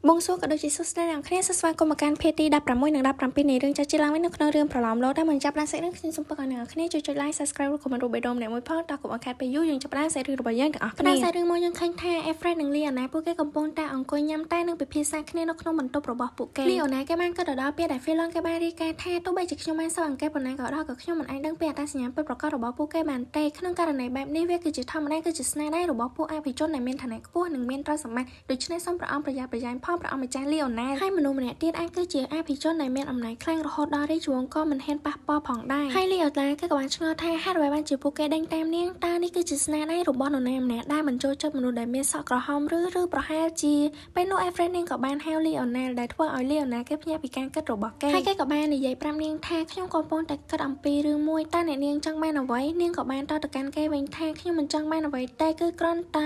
បងសួរក៏ដូចជាសួស្តីអ្នកគ្នាសួស្តីគុំមកកាន់ភេទទី16និង17នៃរឿងចាស់ជាឡើងវិញនៅក្នុងរឿងប្រឡំលោតែមិនចាប់បានសេរីនឹងខ្ញុំសូមពឹងឲ្យអ្នកគ្នាជួយចុច like subscribe ឬ comment រូបបេដមអ្នកមួយផងតើកុំឲ្យខាតពេលយូរយើងចាប់បានសេរីរបស់យើងទាំងអស់គ្នាសេរីមកយើងឃើញថា Efred និង Leona ពួកគេកំពុងតែអង្គុយញ៉ាំតែនឹងពិភាក្សាគ្នានៅក្នុងបន្ទប់របស់ពួកគេ Leona គេបានក៏ទៅដល់ពេលដែល Felon គេបានរាយការណ៍ថាទោះបីជាខ្ញុំបានសួរអង្កេតប៉ុណ្ណាក៏ដោយក៏ខ្ញុំមិនអាចដឹងពីអត្តសញ្ញាណពិតប្រាកដរបស់ពួកគេបានទេក្នុងករណីបែបនេះវាគឺជាធម្មតាគឺជាស្នាដៃរបស់ពួកអភិជនដែលមានឋានៈខ្ពស់និងមានទ្រព្យសម្បត្តិដូច្នេះសូមព្រះអង្គប្រយ័ត្នប្រយែងផងព្រះអង្គម្ចាស់ Leona ហើយមនុស្សម្នាក់ទៀតអាចគឺជាអភិជនដែលមានអំណាចខ្លាំងរហូតដល់រាជវង្សក៏មិនហ៊ានប៉ះពាល់ផងដែរហើយ Leona គេក៏បានឆ្ងល់ថាហេតុអ្វីបានជាពួកគេដេញតាមនាងតើនេះគឺជាស្នាដៃរបស់នរណាម្នាក់ដែលមិនចូលចិត្តមនុស្សដែលមានសក់ក្រហមឬប្រហែលជាពេលនោះ Efred នាងក៏បានហៅ Leona ដែលធ្វើឲ្យ Leona គេភ្ញាក់ពីការគិតរបស់គេហើយគេក៏បាននិយាយប្រាប់នាងថាខ្ញុំកំពុងតែគិតអំពីរឿងមួយតើអ្នកនាងចង់បានអ្វីនាងក៏បានតទៅកាន់គេវិញថាខ្ញុំមិនចង់បានអ្វីទេគឺគ្រាន់តែ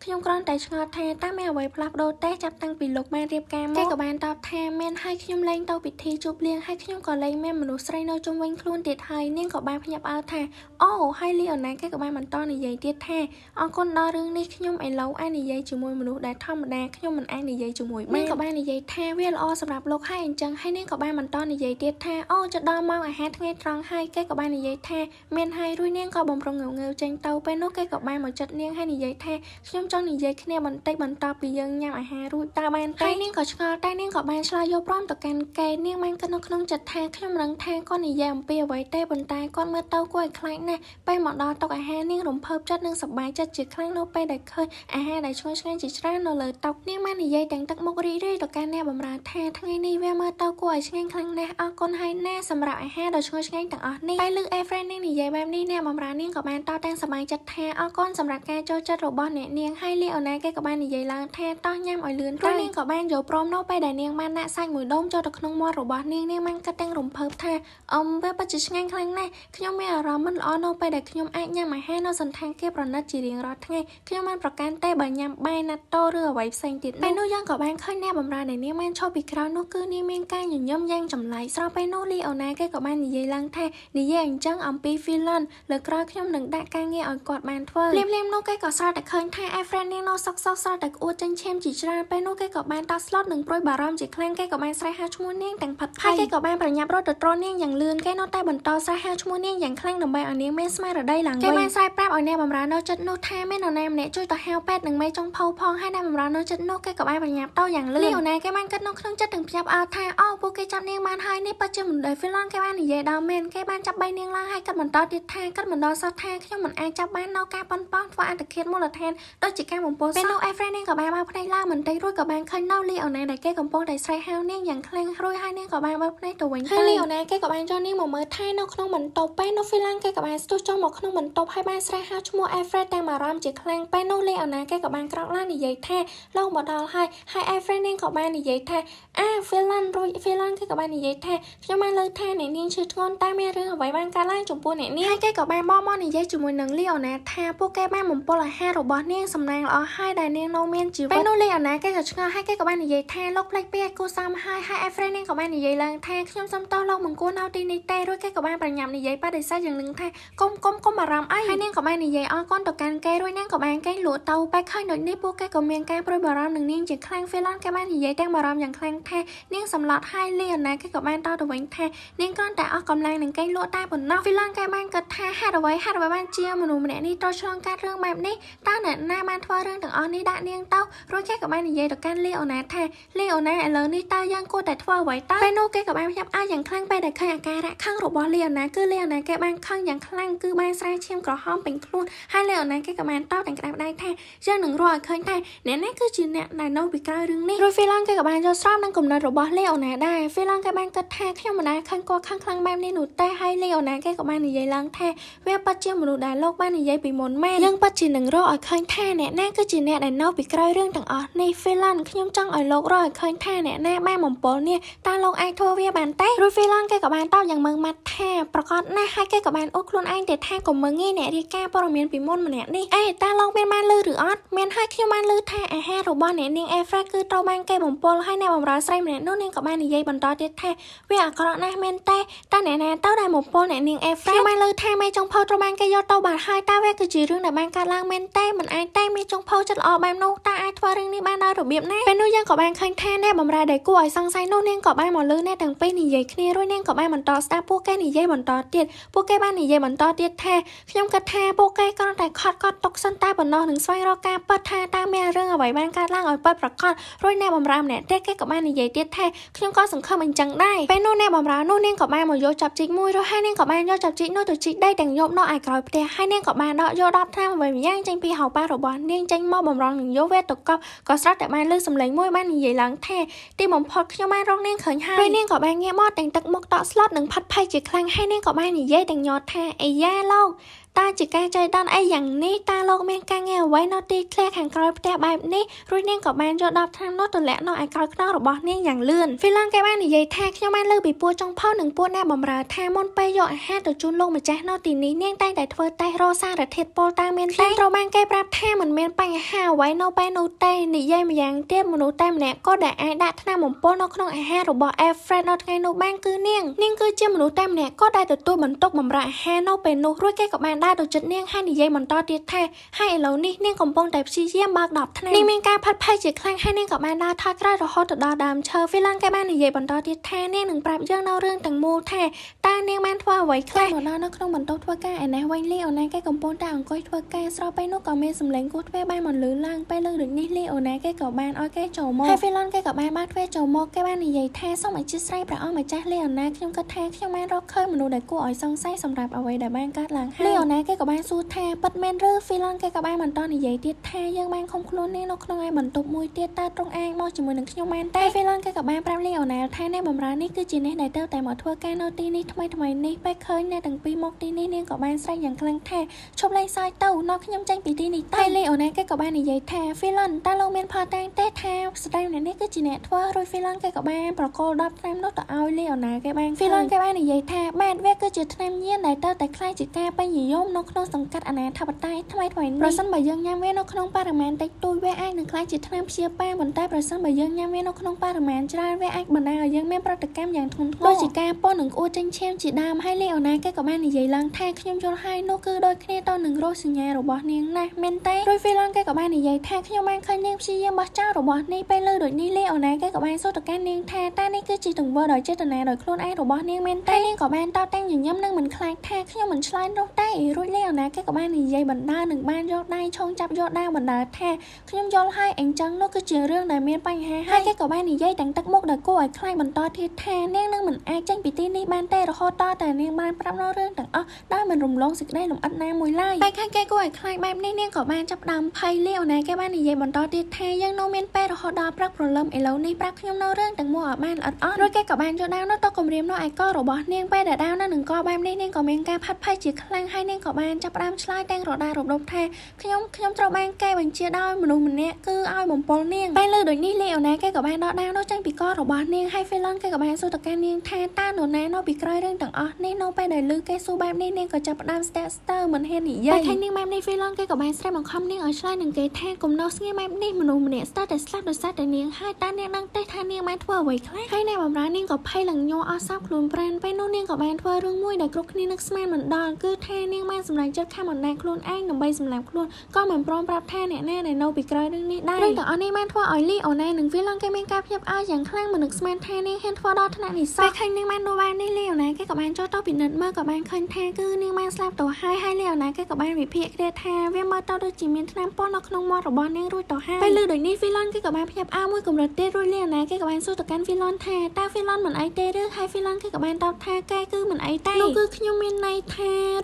ខ្ញុំគ្រាន់តែឆ្ងល់ថាតើមានអ្វីផ្លាស់ប្ដូរទេចាប់តាំងពីលោកបានរៀបការមកគេក៏បានតបថាមានហើយខ្ញុំលែងទៅពិធីជប់លៀងហើយខ្ញុំក៏លែងមានមនុស្សស្រីនៅជុំវិញខ្លួនទៀតហើយនាងក៏បានភ្ញាក់ផ្អើលថាអូហើយ Leona គេក៏បានបន្តនិយាយទៀតថាអរគុណដល់រឿងនេះខ្ញុំឥឡូវអាចនិយាយជាមួយមនុស្សដែលធម្មតាខ្ញុំមិនអាចនិយាយជាមួយបាននាងក៏បាននិយាយថាវាល្អសម្រាប់លោកហើយអញ្ចឹងហើយនាងក៏បានបន្តនិយាយទៀតថាអូជិតដល់ម៉ោងអាហារថ្ងៃត្រង់ហើយគេក៏បាននិយាយថាមានហើយរួចនាងក៏បំរុងងើចេញទៅពេលនោះគេក៏បានមកចិត្តនាងហើយនិយាយថាខ្ញុំចង់និយាយគ្នាបន្តិចបន្ទាប់ពីយើងញ៉ាំអាហាររួចតើបានទេនាងក៏ឆ្ងល់តែនាងក៏បានឆ្លើយយកព្រមទៅកាន់គេនាងបានគិតនៅក្នុងចិត្តថាខ្ញុំនឹងថាគាត់និយាយអំពីអ្វីទេប៉ុន្តែគាត់មើលទៅគួរឲ្យខ្លាចណាស់ពេលមកដល់តុអាហារនាងរំភើបចិត្តនិងសប្បាយចិត្តជាខ្លាំងនៅពេលដែលឃើញអាហារដែលឈ្ងុយឆ្ងាញ់ជាច្រើននៅលើតុនាងបាននិយាយទាំងទឹកមុខរីករាយទៅកាន់អ្នកបម្រើថាថ្ងៃនេះវាមើលទៅគួរឲ្យឆ្ងាញ់ខ្លាំងណាស់អរគុណហើយណាសម្រាប់អាហារដ៏ឈ្ងុយឆ្ងាញ់ទាំងអស់នេះពេលលើ Efred នាងនិយាយបែបនេះអ្នកបម្រើនាងក៏បានតតាំងសប្បាយចិត្តថាអរគុណសម្រាប់ការចូលចិត្តរបស់អ្នកនាងហើយ Leona គេក៏បាននិយាយឡើងថាតោះញ៉ាំឲ្យលឿនទៅនាងក៏បានយកព្រមនៅពេលដែលនាងបានដាក់សាច់មួយដុំចូលទៅក្នុងមាត់របស់នាងបានគិតទាំងរំភើបថាវាពិតជាឆ្ងាញ់ខ្លាំងណាស់ខ្ញុំមានអារម្មណ៍មិនល្អនៅពេលដែលខ្ញុំអាចញ៉ាំអាហារនៅសន្តាគារប្រណិតជារៀងរាល់ថ្ងៃខ្ញុំបានប្រកាន់តែបើញ៉ាំបាយណាត់តូឬអ្វីផ្សេងទៀតពេលនោះយើងក៏បានឃើញអ្នកបម្រើដែលនាងបានឈប់ពីក្រោយនោះគឺនាងមានការញញឹមយ៉ាងចម្លែកស្រស់ពេលនោះ Leona គេក៏បាននិយាយឡើងថានិយាយអញ្ចឹងអំពី Felon លើក្រោយខ្ញុំនឹងដាក់ការងារឲ្យគាត់បានធ្វើភ្លាមៗនោះគេក៏ស្រែកតែឃើញថា Efred នាងនៅសក់ស្រែកតែក្អួតចេញឈាមជាច្រើនពេលនោះគេក៏បានតស្លុតនិងព្រួយបារម្ភជាខ្លាំងគេក៏បានស្រែកហៅឈ្មោះនាងទាំងផិតហើយគេក៏បានប្រញាប់រត់ទៅទ្រនាងយ៉ាងលឿនគេនៅតែបន្តស្រែកហៅឈ្មោះនាងយ៉ាងខ្លាំងដើម្បីឲ្យនាងមានស្មារតីឡើងវិញគេបានស្រែកប្រាប់ឲ្យអ្នកបម្រើនៅចិត្តនោះថាមាននរណាម្នាក់ជួយទៅហៅពេទ្យនិងមេចុងភៅផងហើយអ្នកបម្រើនៅចិត្តនោះគេក៏បានប្រញាប់ទៅយ៉ាងលឿន Leona គេបានគិតនៅក្នុងចិត្តទាំងភ្ញាក់ផ្អើលថាអូពួកគេចាប់នាងបានហើយនេះពិតជាមនុស្សដែល Felon គេបាននិយាយដល់មែនគេបានចាប់បីនាងឡើងហើយគាត់បន្តទៀតថាគាត់មិនដល់សោះថាខ្ញុំមិនអាចចាប់បាននៅការប៉ុនប៉ងធ្វើអត្តឃាតមូលដ្ឋានដូចជាការបំពោពេលនោះ Efred នាងក៏បានបើកភ្នែកឡើងបន្តិចរួចក៏បានឃើញនៅ Leona ដែលគេកំពុងតែស្រែកហៅនាងយ៉ាងខ្លាំងរួចហើយនាងក៏បានបើកភ្នែកទៅវិញហើយ Leona គេក៏បានចូលនាងមកមើលថែនៅក្នុងបន្ទប់ពេលនោះ Felon គេក៏បានស្ទុះចូលមកក្នុងបន្ទប់ហើយបានស្រែកហៅឈ្មោះ Efred តែអារម្មណ៍ជាខ្លាំងពេលនោះ Leona គេក៏បានក្រោកឡើងនិយាយថាលោកមកដល់ហើយ Efred នាងក៏បាននិយាយថាFelon រួច Felon គេក៏បាននិយាយថាខ្ញុំបានលើថាអ្នកនាងឈឺធ្ងន់តែមានរឿងអ្វីបានកើតឡើងចំពោះអ្នកនាងហើយគេក៏បានមកនិយាយជាមួយនឹង Leona ថាពួកគេបានបំពុលអាហាររបស់នាងសំណាងល្អហើយដែលនាងនៅមានជីវិតពេលនោះ Leona គេក៏ឆ្ងល់ហើយគេក៏បាននិយាយថាលោកផ្លេចពីគូសមហើយ Efred នាងក៏បាននិយាយឡើងថាខ្ញុំសុំទោសលោកមិនគួរនៅទីនេះទេរួចគេក៏បានប្រញាប់និយាយបដិសេធយ៉ាងនឹងថាកុំអារម្មណ៍អីហើយនាងក៏បាននិយាយអរគុណទៅកាន់គេរួចនាងក៏បានកេងលក់ទៅបែកឃើញដូចនេះពួកគេក៏មានការព្រួយបារម្ភនឹងនាងជាខ្លាំង Felon គេបាននិយាយទាំងបារម្ភយ៉ាងខ្លាំងថានាងសម្លុតហើយ Leona គេក៏បានតទៅវិញថានាងគ្រាន់តែអស់កម្លាំងនឹងកេងលក់តែប៉ុណ្ណោះ Felon គេបានគិតថាហេតុអ្វីបានជាមនុស្សម្នាក់នេះត្រូវឆ្លងកាត់រឿងបែបនេះតើអ្នកណាបានធ្វើរឿងទាំងអស់នេះដាក់នាងទៅរួចគេក៏បាននិយាយទៅកាន់ Leona ថា Leona ឥឡូវនេះតើយើងគួរតែធ្វើអ្វីតើពេលនោះគេក៏បានភ្ញាក់ផ្អើលយ៉ាងខ្លាំងពេលដែលឃើញអាការៈខឹងរបស់ Leona គឺ Leona គេបានខឹងយ៉ាងខ្លាំងគឺបានស្រែឈាមក្រហមពេញខ្លួនហើយ Leona គេក៏បានតបទាំងក្តាប់ដៃថាយើងនឹងរកឲ្យឃើញថាអ្នកនេះគឺជាអ្នកដែលនៅពីក្រោយរឿងនេះរួច Felon គេក៏បានយល់ស្របនឹងគំនិតរបស់ Leona ដែរ Felon គេបានគិតថាខ្ញុំមិនដែលខឹងគាត់ខឹងខ្លាំងបែបនេះនោះទេហើយ Leona គេក៏បាននិយាយឡើងថាវាពិតជាមនុស្សដែលលោកបាននិយាយពីមុនមែនយើងពិតជានឹងរកឲ្យឃើញថាអ្នកណាគឺជាអ្នកដែលនៅពីក្រោយរឿងទាំងអស់នេះ Felon ខ្ញុំចង់ឲ្យលោករកឲ្យឃើញថាអ្នកណាបានបំពុលនេះតើលោកអាចធ្វើវាបានទេរួច Felon គេក៏បានតបយ៉ាងម៉ឺងម៉ាត់ថាប្រកាសណាស់ហើយគេក៏បានអួតខ្លួនឯងទៅថាកុំមើងងាយអ្នករាយការណ៍ព័ត៌មានពីមុនម្នាក់នេះតើលោកមានបានលឺឬអត់មានហើយខ្ញុំបានលឺថាអាហាររបស់អ្នកនាង Efred គឺត្រូវបានគេបំពុលហើយអ្នកបម្រើស្រីម្នាក់នោះនាងក៏បាននិយាយបន្តទៀតថាវាអាក្រក់ណាស់មែនទេតើអ្នកណាទៅដែលបំពុលអ្នកនាង Efred ខ្ញុំបានលឺថាមេចុងភៅត្រូវបានគេយកទៅបាត់ហើយតើវាគឺជារឿងដែលបានកើតឡើងមែនទេមិនអាចទេមេចុងភៅចិត្តល្អបែបនោះតើអាចធ្វើរឿងនេះបានដោយរបៀបណាពេល នោះយើងក៏បានឃើញថាអ្នកបម្រើដែលគួរឲ្យសង្ស័យនោះនាងក៏បានមកលើអ្នកទាំងពីរនិយាយគ្នារួចនាងក៏បានបន្តស្ដាប់ពួកគេនិយាយបន្តទៀតពួកគេបាននិយាយបន្តទៀតថាខ្ញុំគិតថាពួកគេគ្រាន់តែខត់កត់ទុកសិនតែប៉ុណ្ណោះនឹងស្វែងរកការពិតថាតើមានរឿងអ្វីបានកើតឡើងឲ្យពិតប្រាកដរួចអ្នកបម្រើម្នាក់ទៀតគេក៏បាននិយាយទៀតថាខ្ញុំក៏សង្ឃឹមអញ្ចឹងដែរពេលនោះអ្នកបម្រើនោះនាងក៏បានមកយកចាប់ជីកមួយរួចហើយនាងក៏បានយកចាប់ជីកនោះទៅជីកដីទាំងយប់នៅឯក្រោយផ្ទះហើយនាងក៏បានដកយក10ថ្នាំអ្វីម្យ៉ាងចេញពីហោប៉ារបស់នាងចេញមកបំរុងនឹងយកវេទទៅកប់ក៏ស្រាប់តែបានលើសំឡេងមួយបាននិយាយឡើងថាទីបំផុតខ្ញុំបានរកនាងឃើញហើយនាងក៏បានងាកមកទាំងទឹកមុខតក់ស្លុតនិងផាត់ភ័យជាខ្លាំងហើយនាងក៏បាននិយាយទាំងញត់ថាអាយ៉ាលោកតើជាការចៃដន្យអីយ៉ាងនេះតើលោកមានការងារអ្វីនៅទីធ្លាខាងក្រោយផ្ទះបែបនេះរួចនាងក៏បានយក10ថ្នាំនោះទៅលាក់នៅឯក្រោយខ្នងរបស់នាងយ៉ាងលឿនហ្វីឡនគេបាននិយាយថាខ្ញុំបានលើពីពួកចុងផុសនិងពួកអ្នកបម្រើថាមុនពេលយកអាហារទៅជូនលោកម្ចាស់នៅទីនេះនាងតែងតែធ្វើតេស្តរកសារធាតុពុលតើមានទេត្រូវបានគេប្រាប់ថាមិនមានបញ្ហាអ្វីនៅពេលនោះទេនិយាយម្យ៉ាងទៀតមនុស្សតែម្នាក់ក៏ដែលអាចដាក់ថ្នាំបំពុលនៅក្នុងអាហាររបស់ Alfred នៅថ្ងៃនោះបានគឺនាងគឺជាមនុស្សតែម្នាក់ក៏ដែលទទួលបន្ទុកបម្រើអាហារនៅពេលនោះរួចគេក៏បានដើរទៅជិតនាងហើយនិយាយបន្តទៀតថាហើយឥឡូវនេះនាងកំពុងតែព្យាយាមបើក10ថ្នាំនាងមានការផាត់ភ័យជាខ្លាំងហើយនាងក៏បានដើរថយក្រោយរហូតទៅដល់ដើមឈើហ្វីឡនគេបាននិយាយបន្តទៀតថានាងនឹងប្រាប់យើងនៅរឿងទាំងមូលថាតើនាងបានធ្វើអ្វីខ្លះមកដល់នៅក្នុងបន្ទប់ធ្វើការឯនេះវិញលីអូណាគេកំពុងតែអង្គុយធ្វើការស្របពេលនោះក៏មានសម្លេងគោះទ្វារបានមកលឺឡើងពេលលើដូចនេះលីអូណាគេក៏បានឲ្យគេចូលមកហើយហ្វីឡនគេក៏បានបើកទ្វារចូលមកគេបាននិយាយថាសូមអធិស្ឋានព្រះអង្គម្ចាស់លីអូណាខ្ញុំគិតថាខ្ញុំបានរកឃើញមនុស្សដែលគួរឲ្យសង្ស័យសម្រាប់អ្វីដែលបានកើតឡើងហើយលីអូណាគេក៏បានសួរថាពិតមែនឬហ្វីឡនគេក៏បានបន្តនិយាយទៀតថាយើងបានឃុំខ្លួននាងនៅក្នុងឯបន្ទប់មួយទៀតតើទ្រង់អាចមកជាមួយនឹងខ្ញុំបានទេហ្វីឡនគេក៏បានប្រាប់លីអូណាថាអ្នកបម្រើនេះគឺជាអ្នកដែលតែមកធ្វើការនៅទីនេះថ្មីនេះពេលឃើញអ្នកទាំងពីរមកទីនេះនាងក៏បានស្រែកយ៉ាងខ្លាំងថាឈប់លេងសើចទៅនាំខ្ញុំចេញពីទីនេះទៅហើយលីអូណាគេក៏បាននិយាយថាហ្វីឡនតើលោកមានផតតែងទេថាស្ត្រីម្នាក់នេះគឺជាអ្នកធ្វើរួចហ្វីឡនគេក៏បានប្រកល់10ថ្នាំនោះទៅឲ្យលីអូណាគេបានហ្វីឡនគេបាននិយាយថាបាទវាគឺជាថ្នាំញៀនដែលតែខ្លាយជាការពេញនិយមនៅក្នុងសង្កាត់អាណាធិបតេយ្យថ្មីនេះប្រសិនបើយើងញ៉ាំវានៅក្នុងបរិមាណតិចតួចវាអាចនឹងក្លាយជាថ្នាំព្យាបាលប៉ុន្តែប្រសិនបើយើងញ៉ាំវានៅក្នុងបរិមាណច្រើនវាអាចបណ្ដាលឲ្យយើងមានប្រតិកម្មយ៉ាងធ្ងន់ធ្ងរដូចជាការពោះនិងក្អួតចេញឈាមជាដើមហើយលីអូណាគេក៏បាននិយាយឡើងថាខ្ញុំយល់ហើយនោះគឺដូចគ្នាទៅនឹងរោគសញ្ញារបស់នាងណាស់មែនទេរួចហ្វីឡនគេក៏បាននិយាយថាខ្ញុំបានឃើញនាងព្យាយាមបោះចោលរបស់នេះពេលលើដូចនេះលីអូណាគេក៏បានសួរទៅកាន់នាងថាតើនេះគឺជាទង្វើដោយចេតនាដោយខ្លួនឯងរបស់នាងមែនទេនាងក៏បានតតាំងញញឹមនិងមិនខ្លាចថាខ្ញុំមិនឆ្លើយនោះទេរួចលីអូណាគេក៏បាននិយាយបណ្ដានឹងបានយកដៃឈោងចាប់យកដាវបណ្ដាថាខ្ញុំយល់ហើយអញ្ចឹងនោះគឺជារឿងដែលមានបញ្ហាហើយគេក៏បាននិយាយទាំងទឹកមុខដែលគួរឲ្យខ្លាចបន្តទៀតថានាងនឹងមិនអាចចេញពីទីនេះបានទេរហូតតតែនាងបានប្រាប់នៅរឿងទាំងអស់ដោយមិនរំលងសេចក្តីលំអិតណាមួយឡើយបែរខាងគេគួរឲ្យខ្លាចបែបនេះនាងក៏បានចាប់ដើមភ័យលីអូណាគេបាននិយាយបន្តទៀតថាយើងនៅមានពេលរហូតដល់ព្រឹកព្រលឹមឥឡូវនេះប្រាប់ខ្ញុំនៅរឿងទាំងមូលឲ្យបានល្អិតអស់រួចគេក៏បានយកដាវនោះទៅគំរាមនៅឯករបស់នាងពេលដែលដាវនោះនឹងកបែបនេះនាងក៏មានការផាត់ភ័យជាខ្លាំងហើយនាងក៏បានចាប់ដើមឆ្លើយទាំងរដារំដុំថាខ្ញុំត្រូវបានគេបញ្ជាដោយមនុស្សម្នាក់គឺឲ្យបំពល់នាងពេលលើដូចនេះលីអូណាគេក៏បានដកដាវនោះចេញពីករបស់នាងហើយហ្វីឡនគេក៏បានសួរទៅកាន់នាងថាតើនរណានៅពីក្រោយរឿងទាំងអស់នេះនៅពេលដែលឮគេសួរបែបនេះនាងក៏ចាប់ផ្ដើមស្ទាក់ស្ទើរមិនហ៊ាននិយាយតែនាងបែបនេះហ្វីឡនគេក៏បានស្រែកបង្ខំនាងឲ្យឆ្លើយនឹងគេថាកុំនៅស្ងៀមបែបនេះមនុស្សម្នាក់ស្ទើរតែស្លាប់ដោយសារតែនាងហើយតើនាងដឹងទេថានាងបានធ្វើអ្វីខ្លះហើយអ្នកបម្រើនាងក៏ភ័យឡើងញ័រអស់សោកខ្លួនប្រាណពេលនោះនាងក៏បានធ្វើរឿងមួយដែលគ្រប់គ្នានឹកស្មានមិនដល់គឺថានាងបានសម្រេចចិត្តខំបណ្ដាខ្លួនឯងដើម្បីសម្លាប់ខ្លួនក៏មិនព្រមប្រាប់ថាអ្នកណាដែលនៅពីក្រោយរឿងនេះដែររឿងទាំងអស់នេះបានធ្វើឲ្យលីអូណានិងវីឡុងគេមានការភ្ញាក់ផ្អើលយ៉ាងខ្លាំងមិននឹកស្មានថានាងហ៊ានធ្វើដល់ថ្នាក់នេះសោះពេលឃើញនាងបានដួលបែបនេះលីអូណាគេក៏បានចូលទៅពិនិត្យមើលក៏បានឃើញថាគឺនាងបានស្លាប់ទៅហើយលីអូណាគេក៏បានវិភាគគ្នាថាវាមើលទៅដូចជាមានថ្នាំពុលនៅក្នុងមាត់របស់នាងរួចទៅហើយពេលលើដូចនេះវីឡុងគេក៏បានភ្ញាក់ផ្អើលមួយកម្រិតទៀតរួចលីអូណាគេក៏បានសួរទៅកាន់វីឡុងថាតើវីឡុងមិនអីទេឬហើយវីឡុងគេក៏បានតបថាគេគឺមិនអីទេនោះគឺខ្ញុំមានន័យថា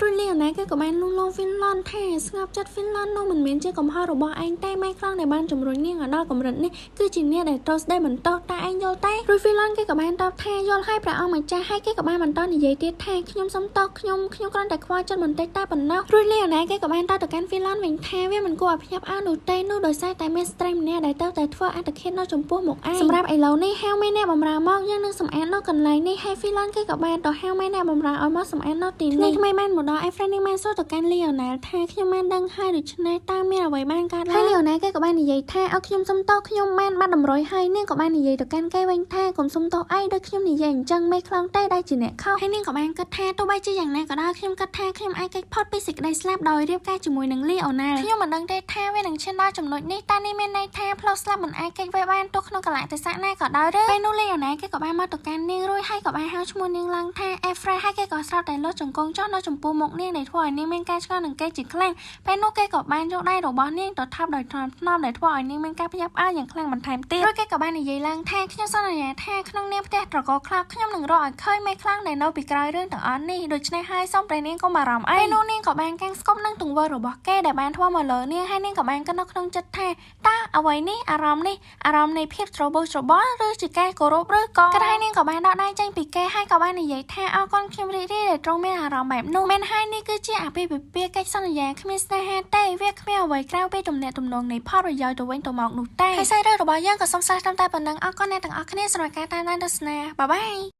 រួចលីអូណាគេក៏បានលួងលោមវីឡុងថាស្ងប់ចិត្តវីឡុងនោះមិនមែនជាកំហុសរបស់ឯងទេម៉ែខ្លាំងដែលបានជំរុញនាងឲ្យដល់កម្រិតនេះគឺជាអ្នកដែលត្រូវស្ដីបន្ទោសតើឯងយល់ទេរួចវីឡុងគេក៏បានតបថាយល់ហើយព្រះអង្គម្ចាស់ហើយគេក៏បានបន្តនិយាយទៀតថាខ្ញុំសុំទោសខ្ញុំគ្រាន់តែខ្វល់ចិត្តបន្តិចតែប៉ុណ្ណោះរួចលីអូណាគេក៏បានតបទៅកាន់វីឡុងវិញថាវាមិនគួរឲ្យភ្ញាក់ផ្អើលនោះទេនោះដោយសារតែមានស្ត្រីម្នាក់ដែលតែធ្វើអត្តឃាតនៅចំពោះមុខឯងសម្រាប់ឥឡូវនេះហៅមេអ្នកបម្រើមកយើងនឹងសម្អាតនៅកន្លែងនេះហើយហ្វីឡុងគេក៏បានទៅហៅមេអ្នកបម្រើឲ្យមកសម្អាតនៅទីនេះថ្មីបានមកដល់អេហ្វ្រេននេះ ខ្ញុំបានសួរទៅកាន់លីអូណែលថាខ្ញុំបានដឹងហើយដូច្នេះតើមានអ្វីបានកើតឡើងហើយលីអូណែលគេក៏បាននិយាយថាឲ្យខ្ញុំសុំទោសខ្ញុំបានបាត់តម្រុយហើយនាងក៏បាននិយាយទៅកាន់គេវិញថាកុំសុំទោសអីដូចខ្ញុំនិយាយអញ្ចឹងមេខ្លោងតែដែលជាអ្នកខុសហើយនាងក៏បានគិតថាទោះបីជាយ៉ាងណាក៏ដោយខ្ញុំគិតថាខ្ញុំអាចគេចផុតពីសេចក្តីស្លាប់ដោយរៀបការជាមួយនឹងលីអូណែលខ្ញុំមិនដឹងទេថាវានឹងឈានដល់ចំណុចនេះតើនេះមានន័យថាផ្លូវស្លាប់មិនអាចគេចវាបានទោះក្នុងកលៈទេសៈណាក៏ដោយឬពេលនោះលីអូណែលគេក៏បានមកទៅកាន់នាងរួចហើយក៏បានហៅឈ្មោះនាងឡើងថាអេហ្វ្រេតហើយគេក៏ស្រាប់តែលុតចង្គង់ចុះនៅចំពោះមុខនាងដែលធ្វើឲ្យនាងមានការឆ្ងល់នឹងគេជាខ្លាំងពេលនោះគេក៏បានយកដៃរបស់នាងទៅថប់ដោយថ្នមដែលធ្វើឲ្យនាងមានការភ្ញាក់ផ្អើលយ៉ាងខ្លាំងបន្ថែមទៀតរួចគេក៏បាននិយាយឡើងថាខ្ញុំសន្យាថាក្នុងនាមផ្ទះត្រកូលខ្លោចខ្ញុំនឹងរកឲ្យឃើញមេខ្លាំងដែលនៅពីក្រោយរឿងទាំងអស់នេះដូច្នេះហើយសូមព្រះនាងកុំអារម្មណ៍អីនោះនាងក៏បានកាំងស្គប់នឹងទង្វើរបស់គេដែលបានធ្វើមកលើនាងហើយនាងក៏បានគិតនៅក្នុងចិត្តថាតើអ្វីនេះអារម្មណ៍នៃភាពច្របូកច្របល់ឬជាការគោរពឬក៏គិតហើយនាងក៏បានដកដៃចេញពីគេហើយក៏បាននិយាយថាអរគុណខ្ញុំរីករាយដែលទ្រង់មានអារម្មណ៍បែបនោះមែនហើយនេះគឺជាអាពាហ៍ពិពាហ៍កិច្ចសន្យាគ្មានស្នេហាទេវាគ្មានអ្វីក្រៅពីទំនាក់ទំនងនៃផលប្រយោជន៍ទៅវិញទៅមកនោះទេហើយសាររឿងរបស់យើងក៏សូមស្ដាប់តាមតែប៉ុណ្្នឹងអរគុណអ្នកទាំងអស់គ្នាសម្រាប់ការតាមដានទស្សនាបាយបាយ